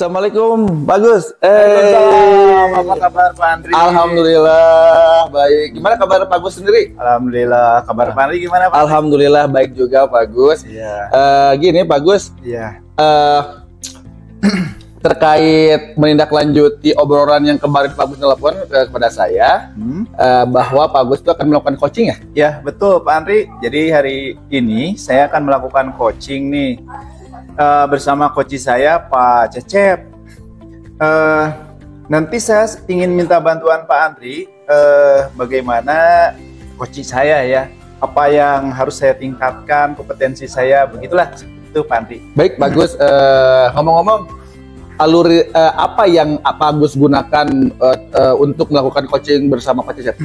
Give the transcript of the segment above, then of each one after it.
Assalamualaikum, bagus. Apa kabar Pak Andri? Alhamdulillah baik. Gimana kabar Pak Gus sendiri? Alhamdulillah. Kabar Pak Andri gimana Pak? Alhamdulillah baik juga Pak Gus. Iya. Gini Pak Gus. Iya. Terkait menindaklanjuti obrolan yang kemarin Pak Gus telepon kepada saya, bahwa Pak Gus itu akan melakukan coaching ya? Ya betul Pak Andri. Jadi hari ini saya akan melakukan coaching nih bersama coach saya Pak Cecep. Nanti saya ingin minta bantuan Pak Andri bagaimana coach saya ya, apa yang harus saya tingkatkan kompetensi saya, begitulah itu Pak Andri. Baik bagus. Ngomong-ngomong, alur apa yang Pak Gus gunakan untuk melakukan coaching bersama Pak Cecep?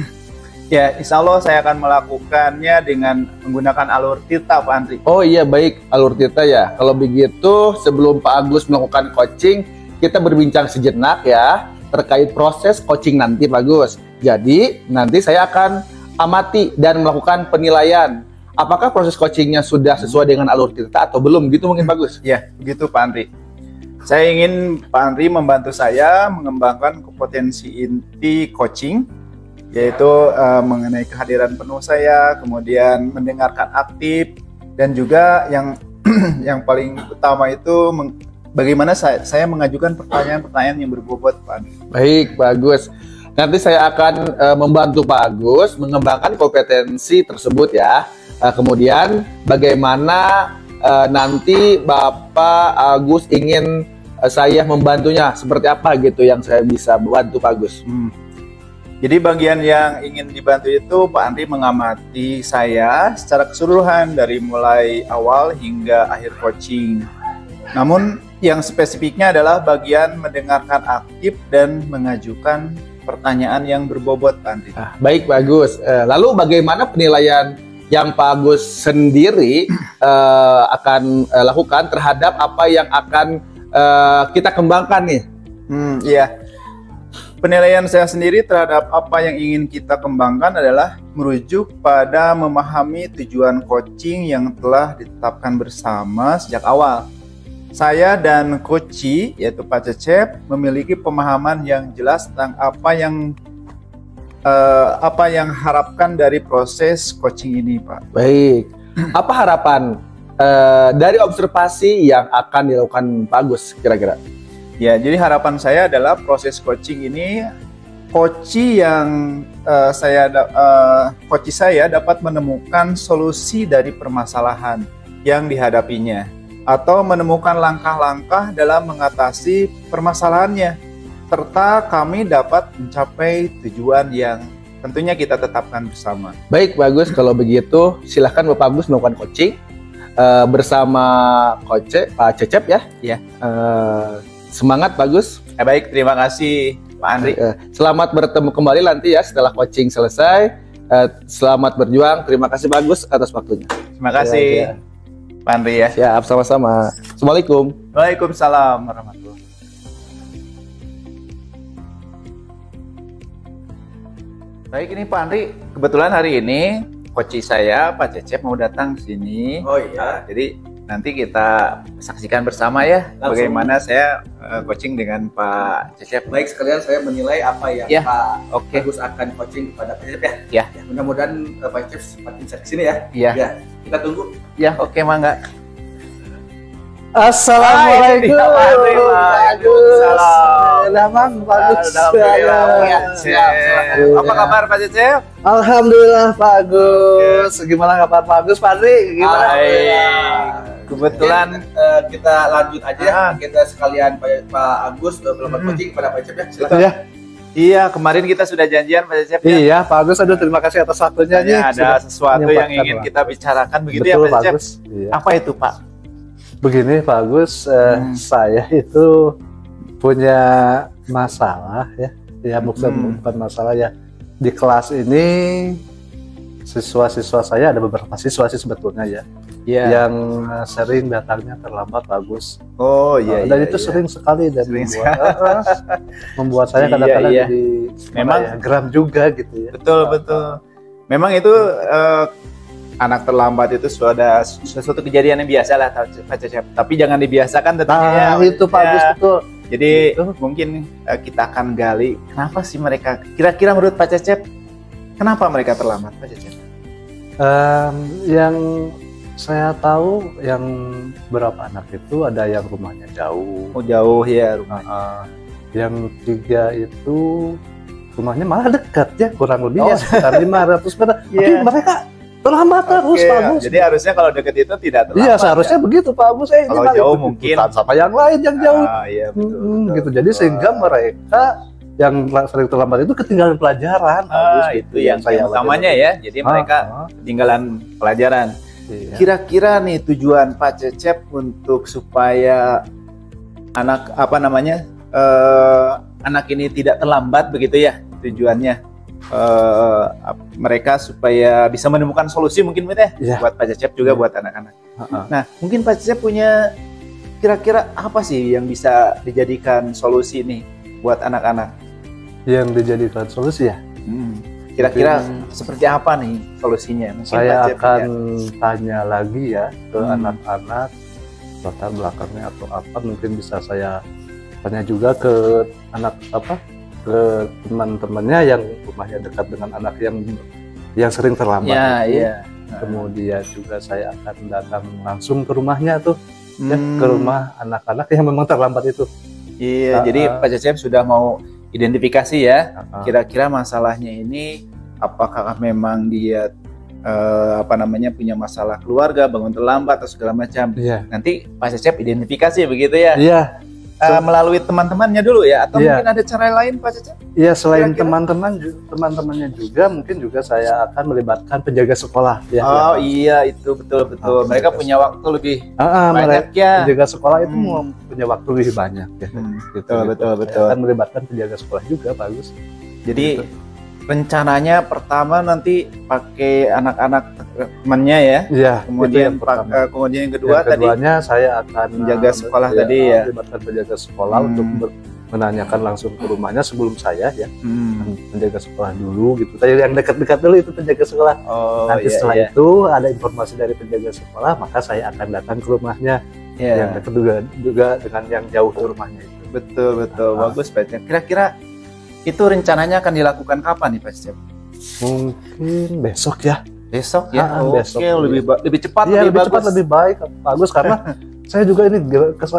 Ya, insya Allah saya akan melakukannya dengan menggunakan alur Tirta, Pak Andri. Oh iya, baik, alur Tirta ya. Kalau begitu, sebelum Pak Agus melakukan coaching, kita berbincang sejenak ya, terkait proses coaching nanti, Pak Agus. Jadi, nanti saya akan amati dan melakukan penilaian. Apakah proses coachingnya sudah sesuai dengan alur Tirta atau belum, gitu mungkin Pak Agus? Ya, begitu Pak Andri. Saya ingin Pak Andri membantu saya mengembangkan kompetensi inti coaching, yaitu mengenai kehadiran penuh saya, kemudian mendengarkan aktif, dan juga yang paling utama itu bagaimana saya mengajukan pertanyaan-pertanyaan yang berbobot, Pak. Baik, bagus. Nanti saya akan membantu Pak Agus mengembangkan kompetensi tersebut ya. Kemudian bagaimana nanti Bapak Agus ingin saya membantunya, seperti apa gitu yang saya bisa bantu Pak Agus. Jadi bagian yang ingin dibantu itu Pak Andri mengamati saya secara keseluruhan dari mulai awal hingga akhir coaching. Namun yang spesifiknya adalah bagian mendengarkan aktif dan mengajukan pertanyaan yang berbobot Pak Andri. Baik bagus. Lalu bagaimana penilaian yang Pak Agus sendiri akan lakukan terhadap apa yang akan kita kembangkan nih? Iya. Penilaian saya sendiri terhadap apa yang ingin kita kembangkan adalah merujuk pada memahami tujuan coaching yang telah ditetapkan bersama sejak awal. Saya dan coach, yaitu Pak Cecep, memiliki pemahaman yang jelas tentang apa yang harapkan dari proses coaching ini, Pak. Baik. Apa harapan dari observasi yang akan dilakukan Pak Agus kira-kira? Ya, jadi harapan saya adalah proses coaching ini, coach saya dapat menemukan solusi dari permasalahan yang dihadapinya, atau menemukan langkah-langkah dalam mengatasi permasalahannya, serta kami dapat mencapai tujuan yang tentunya kita tetapkan bersama. Baik, bagus. Kalau begitu, silahkan Bapak Agus melakukan coaching bersama coach Pak Cecep ya. Ya. Semangat bagus. Baik, terima kasih Pak Andri. Selamat bertemu kembali nanti ya setelah coaching selesai. Selamat berjuang. Terima kasih bagus atas waktunya. Terima kasih Pak Andri ya. Siap, sama-sama. Assalamualaikum. Waalaikumsalam warahmatullahi. Baik, ini Pak Andri, kebetulan hari ini coach saya, Pak Cecep mau datang ke sini. Oh iya. Jadi nanti kita saksikan bersama ya Langsung. bagaimana saya coaching dengan Pak Cecep. Baik, sekalian saya menilai apa yang Ya, Pak oke. Agus akan coaching kepada Pak Cecep ya. Ya. Mudah-mudahan Pak Cecep sempat insert ke sini ya. Iya. Ya, kita tunggu. Ya, oke, mangga. Assalamualaikum. Waalaikumsalam. Udah Bang, bagus. Alhamdulillah. Ya, siap. Apa kabar Pak Cecep? Alhamdulillah bagus. Gimana kabar Pak Agus, Pak Adri? Gimana? Baik. Kebetulan Mungkin, kita lanjut aja. Ah. Kita sekalian Pak Agus melakukan coaching kepada Pak Cecep ya. Silakan. Ya. iya, kemarin kita sudah janjian Pak Cecep ya. Iya, Pak Agus, aduh terima kasih atas waktunya nih. Hanya ada Sudah sesuatu yang menyempatkan ingin waktu. kita bicarakan begitu Betul, ya Pak Pak Cecep. Agus. Iya. Apa itu Pak? Begini Pak Agus, saya itu punya masalah ya. Ya bukan masalah ya. Di kelas ini siswa-siswa saya ada beberapa siswa sih sebetulnya ya. Yang sering datangnya terlambat bagus. Oh iya. Dan iya, itu iya. sering sekali dan Sering membuat saya Iya, kadang-kadang iya. jadi Memang- ya, geram juga gitu ya. Betul betul. Memang itu anak terlambat itu sudah sesuatu kejadian yang biasa lah Pak Cecep. Tapi jangan dibiasakan tentunya. Nah, itu Pak Agus betul. Jadi Itu. mungkin kita akan gali kenapa sih mereka kira-kira menurut Pak Cecep kenapa mereka terlambat Pak Cecep? Yang saya tahu yang berapa anak itu ada yang rumahnya jauh. Oh jauh ya rumah. Yang 3 itu rumahnya malah dekat ya, kurang lebih Oh. ya sekitar 500 meter. Tapi Iya. mereka terlambat terus Oke, Pak Agus. jadi harusnya kalau deket itu tidak terlambat. Iya seharusnya begitu Pak Agus. Kalau jauh mungkin. sama yang lain yang jauh. Iya betul. Gitu. Jadi sehingga mereka yang sering terlambat itu ketinggalan pelajaran. Pak Agus. Itu yang saya utamanya ya. Jadi mereka ketinggalan pelajaran. Iya. Kira-kira nih tujuan Pak Cecep untuk supaya anak anak ini tidak terlambat begitu ya tujuannya mereka supaya bisa menemukan solusi mungkin ya Iya. buat Pak Cecep juga buat anak-anak. Nah mungkin Pak Cecep punya kira-kira apa sih yang bisa dijadikan solusi nih buat anak-anak? Yang dijadikan solusi ya. Kira-kira Mungkin seperti apa nih solusinya? Mungkin Pak Saya Cecep akan punya. tanya lagi ya ke anak-anak latar belakangnya atau apa, mungkin bisa saya tanya juga ke ke teman-temannya yang rumahnya dekat dengan anak yang sering terlambat Ya, itu. iya. Kemudian juga saya akan datang langsung ke rumahnya tuh ya, ke Hmm. rumah anak-anak yang memang terlambat itu. Iya, jadi Pak Cecep sudah mau identifikasi ya. Kira-kira masalahnya ini apakah memang dia punya masalah keluarga, bangun terlambat atau segala macam. Iya. Nanti Pak Cecep identifikasi begitu ya. Iya, Melalui teman-temannya dulu ya atau Iya. mungkin ada cara lain Pak Cecep? iya selain Kira-kira? teman-temannya juga mungkin juga saya akan melibatkan penjaga sekolah ya. Oh ya. iya itu betul. Mereka punya waktu lebih Mereka banyak ya. penjaga sekolah itu punya waktu lebih banyak ya. Gitu. Betul. Saya akan melibatkan penjaga sekolah juga bagus. Jadi rencananya pertama nanti pakai anak-anak temannya ya. Iya. Kemudian itu yang pertama. kemudian yang kedua Yang keduanya saya akan menjaga sekolah tadi ya. melibatkan penjaga sekolah untuk menanyakan langsung ke rumahnya sebelum saya ya. Penjaga sekolah dulu gitu. Tadi yang dekat-dekat dulu itu penjaga sekolah. Oh, Nanti iya, setelah iya. itu ada informasi dari penjaga sekolah, maka saya akan datang ke rumahnya. Iya. Yang dekat juga dengan yang jauh ke rumahnya itu. Betul. Bagus Pak Cecep. Kira-kira itu rencananya akan dilakukan kapan nih Pak Cecep? Mungkin besok ya. Besok ya. Besok. Lebih cepat Iya, lebih lebih cepat bagus. lebih baik, bagus karena saya juga ini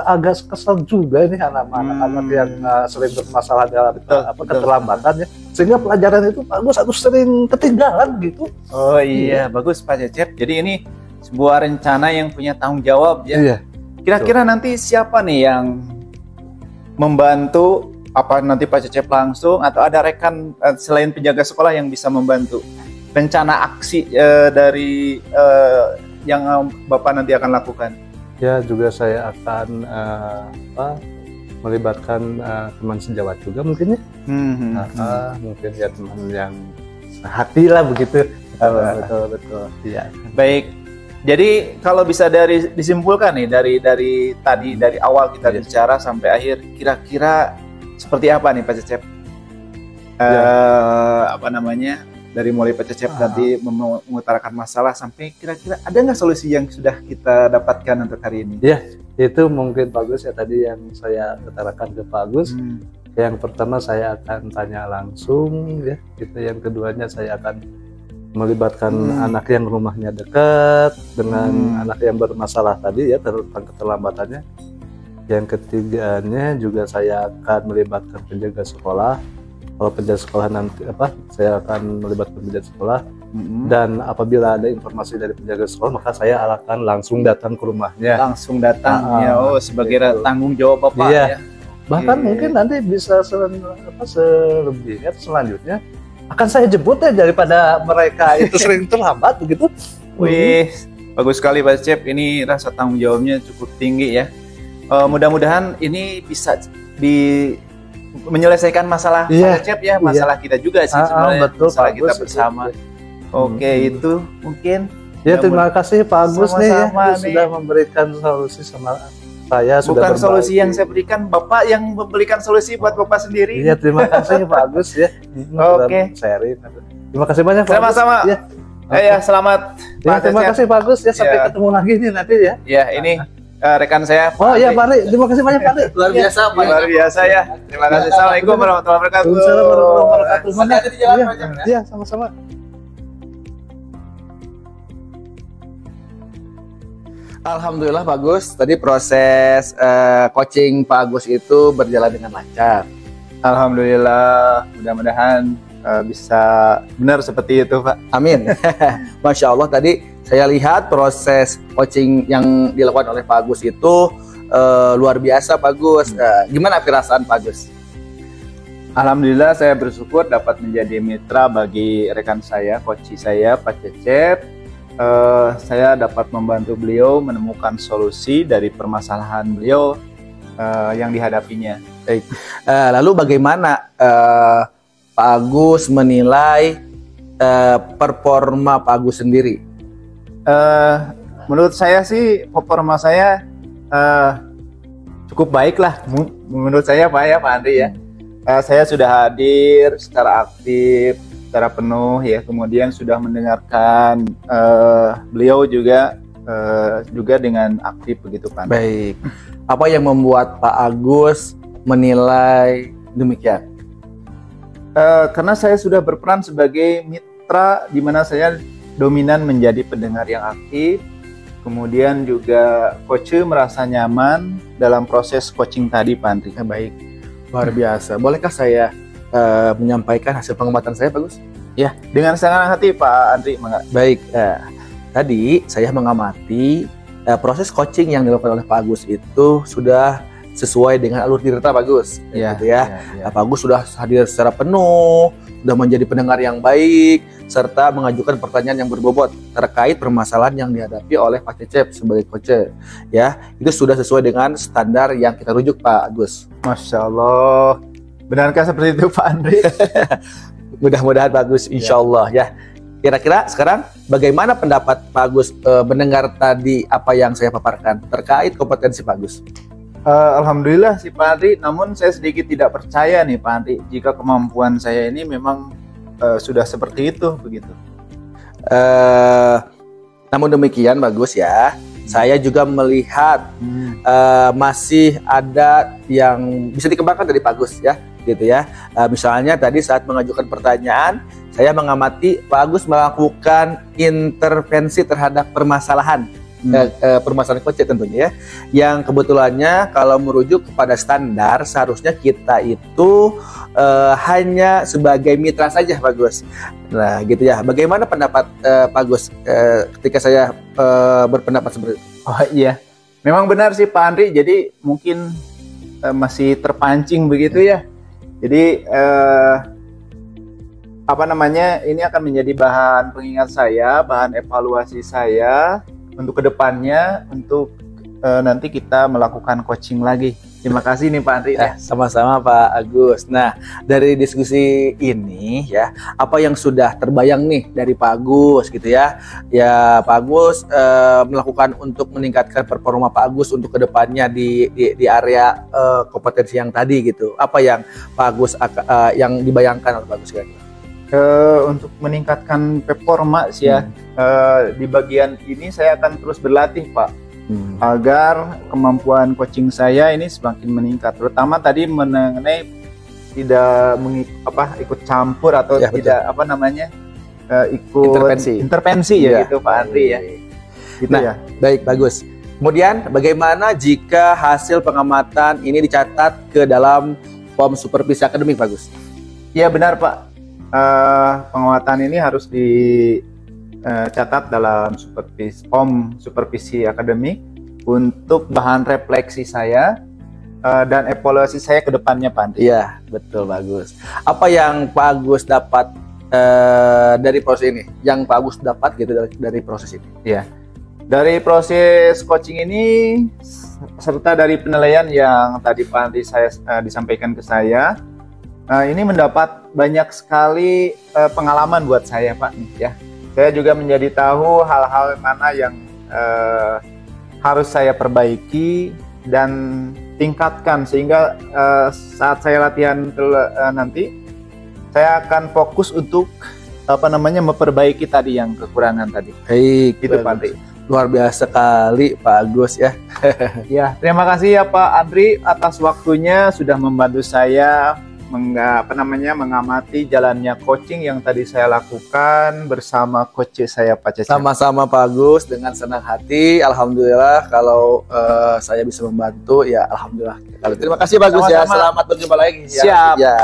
agak kesal juga ini anak-anak yang sering bermasalah dalam Betul. keterlambatan ya, sehingga pelajaran itu bagus atau sering ketinggalan gitu. Oh iya, bagus Pak Cecep. Jadi ini sebuah rencana yang punya tanggung jawab ya. Iya. Kira-kira nanti siapa nih yang membantu? Apa nanti Pak Cecep langsung atau ada rekan selain penjaga sekolah yang bisa membantu rencana aksi dari yang Bapak nanti akan lakukan? Ya juga saya akan melibatkan teman sejawat juga mungkin ya. Mungkin ya teman yang hati lah begitu. Betul. Iya. Baik. Jadi kalau bisa disimpulkan nih dari awal kita bicara sampai akhir, kira-kira seperti apa nih Pak Cecep? dari mulai Pak Cecep tadi mengutarakan masalah sampai kira-kira ada nggak solusi yang sudah kita dapatkan untuk hari ini? Ya, itu mungkin bagus ya tadi yang saya utarakan ke Pak Agus. Yang pertama saya akan tanya langsung ya, gitu. Yang keduanya saya akan melibatkan anak yang rumahnya dekat dengan anak yang bermasalah tadi ya tentang keterlambatannya. Yang ketiganya juga saya akan melibatkan penjaga sekolah. Kalau penjaga sekolah nanti saya akan melibatkan penjaga sekolah. Dan apabila ada informasi dari penjaga sekolah, maka saya akan langsung datang ke rumahnya. Langsung datang ya, sebagai tanggung jawab Bapak ya. Bahkan mungkin nanti bisa selebihnya selanjutnya akan saya jemput ya daripada mereka itu sering terlambat begitu. Wih, bagus sekali Pak Cecep. Ini rasa tanggung jawabnya cukup tinggi ya. Mudah-mudahan ini bisa menyelesaikan masalah Pak Cecep ya, masalah kita juga sih sebenarnya, betul, masalah kita Agus, bersama. Oke, itu mungkin. Ya, terima kasih Pak Agus nih ya, sudah nih memberikan solusi sama saya. Bukan solusi yang saya berikan, Bapak yang memberikan solusi buat Bapak sendiri. Iya, terima kasih Pak Agus ya. Oke. Terima kasih banyak Pak. Sama-sama. Ya, selamat. Ya, terima kasih Pak Agus ya, sampai ketemu lagi nih nanti ya. Ya, ini rekan saya. Oh iya Pak Ri, terima kasih banyak Pak Ri. Luar biasa, Pak. Luar biasa ya. Terima kasih. Assalamualaikum warahmatullahi wabarakatuh. Waalaikumsalam warahmatullahi wabarakatuh. Hati-hati di jalan, Pak Cecep, ya. Iya, sama-sama. Alhamdulillah Pak Agus, tadi proses coaching Pak Agus itu berjalan dengan lancar. Alhamdulillah, mudah-mudahan bisa benar seperti itu Pak. Amin. Masya Allah, tadi saya lihat proses coaching yang dilakukan oleh Pak Agus itu luar biasa Pak Agus. Gimana perasaan Pak Agus? Alhamdulillah, saya bersyukur dapat menjadi mitra bagi rekan saya, coach saya Pak Cecep. Saya dapat membantu beliau menemukan solusi dari permasalahan beliau yang dihadapinya. Baik. Lalu bagaimana Pak Agus menilai performa Pak Agus sendiri? Menurut saya sih performa saya cukup baik lah. Menurut saya Pak Andri ya. Saya sudah hadir secara aktif, secara penuh ya, kemudian sudah mendengarkan beliau juga dengan aktif begitu Pak. Baik. Apa yang membuat Pak Agus menilai demikian? Karena saya sudah berperan sebagai mitra di mana saya dominan menjadi pendengar yang aktif, kemudian juga coach merasa nyaman dalam proses coaching tadi Pak Andri. Baik, luar biasa. Bolehkah saya menyampaikan hasil pengamatan saya Pak Agus? Ya, dengan senang hati Pak Andri. Baik, tadi saya mengamati proses coaching yang dilakukan oleh Pak Agus itu sudah sesuai dengan alur cerita Pak Agus. Ya, gitu ya. Pak Agus sudah hadir secara penuh, sudah menjadi pendengar yang baik, serta mengajukan pertanyaan yang berbobot terkait permasalahan yang dihadapi oleh Pak Cecep sebagai coach. Ya, itu sudah sesuai dengan standar yang kita rujuk Pak Agus. Masya Allah. Benarkah seperti itu Pak Andri? Mudah-mudahan bagus, insya Allah ya. Kira-kira sekarang bagaimana pendapat Pak Agus mendengar tadi apa yang saya paparkan terkait kompetensi Pak Agus? Alhamdulillah sih Pak Andri, namun saya sedikit tidak percaya nih Pak Andri jika kemampuan saya ini memang sudah seperti itu begitu. Namun demikian bagus ya. Saya juga melihat masih ada yang bisa dikembangkan dari Pak Agus ya, gitu ya. Misalnya tadi saat mengajukan pertanyaan, saya mengamati Pak Agus melakukan intervensi terhadap permasalahan permasalahan coach tentunya ya, yang kebetulannya kalau merujuk kepada standar seharusnya kita itu hanya sebagai mitra saja Pak Gus. Nah gitu ya, bagaimana pendapat Pak Gus ketika saya berpendapat seperti itu? Oh iya, memang benar sih Pak Andri, jadi mungkin masih terpancing begitu ya. Jadi ini akan menjadi bahan pengingat saya, bahan evaluasi saya untuk kedepannya, untuk nanti kita melakukan coaching lagi. Terima kasih nih Pak Andri. Sama-sama Pak Agus. Nah, dari diskusi ini ya, apa yang sudah terbayang nih dari Pak Agus gitu ya? Ya Pak Agus melakukan untuk meningkatkan performa Pak Agus untuk kedepannya di area kompetensi yang tadi gitu. Apa yang Pak Agus yang dibayangkan oleh Pak Agus kira-kira? Untuk meningkatkan performa sih ya, di bagian ini saya akan terus berlatih Pak, agar kemampuan coaching saya ini semakin meningkat. Terutama tadi mengenai tidak ikut campur atau Ya, tidak ikut intervensi ya gitu Pak Andri ya. Gitu Nah, ya. baik, bagus. Kemudian bagaimana jika hasil pengamatan ini dicatat ke dalam POM Supervisi Akademik, Bagus? Iya benar Pak. Penguatan ini harus dicatat dalam POM Supervisi Akademik untuk bahan refleksi saya dan evaluasi saya ke depannya Pak Andri. Iya, betul, bagus. Apa yang Pak Agus dapat dari proses ini? Yang Pak Agus dapat gitu dari proses ini? Iya. Dari proses coaching ini serta dari penilaian yang tadi Pak Andri disampaikan ke saya, ini mendapat banyak sekali pengalaman buat saya Pak ya. Saya juga menjadi tahu hal-hal mana yang harus saya perbaiki dan tingkatkan sehingga saat saya latihan nanti saya akan fokus untuk memperbaiki tadi yang kekurangan tadi. Baik, Gitu Pak Andri. Luar biasa sekali Pak Agus ya. Ya, terima kasih ya Pak Andri atas waktunya sudah membantu saya mengamati jalannya coaching yang tadi saya lakukan bersama coach saya Pak Cecep. Sama-sama Pak Agus, dengan senang hati. Alhamdulillah kalau saya bisa membantu ya alhamdulillah. Terima kasih Pak Agus ya. Sama-sama. Selamat berjumpa lagi. Siap. Ya.